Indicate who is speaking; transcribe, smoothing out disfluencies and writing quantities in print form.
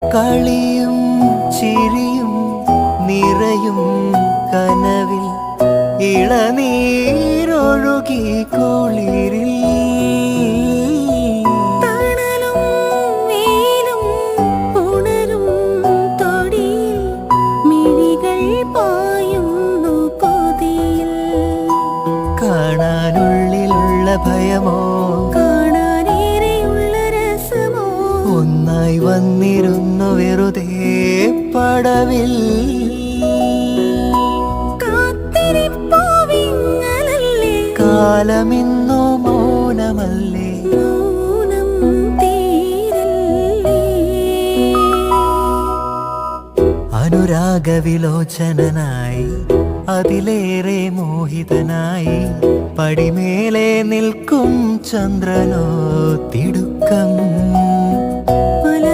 Speaker 1: കളിയും ചിരിയും നിറയും കനവിൽ ഇളനീരൊഴുകി കുളിരിൽ
Speaker 2: തണലും വെയിലും ഉണരും തൊടിയിൽ മിഴികൾ പായുന്നു കൊതിയിൽ.
Speaker 1: കാണാനുള്ളിലുള്ള ഭയമോ
Speaker 2: കാണാനേറെയുള്ള രസമോ
Speaker 1: ഒന്നായി വന്നിരുന്നു വെറുതെ പടവിൽ.
Speaker 2: കാത്തിരിപ്പോവിങ്ങലല്ലേ
Speaker 1: കാലമിന്നു മൗനമല്ലേ
Speaker 2: മൗനം തീരല്ലേ.
Speaker 1: അനുരാഗവിലോചനായി അതിലേറെ മോഹിതനായി പടിമേലെ നിൽക്കും ചന്ദ്രനോ തിടുക്കം.
Speaker 2: പല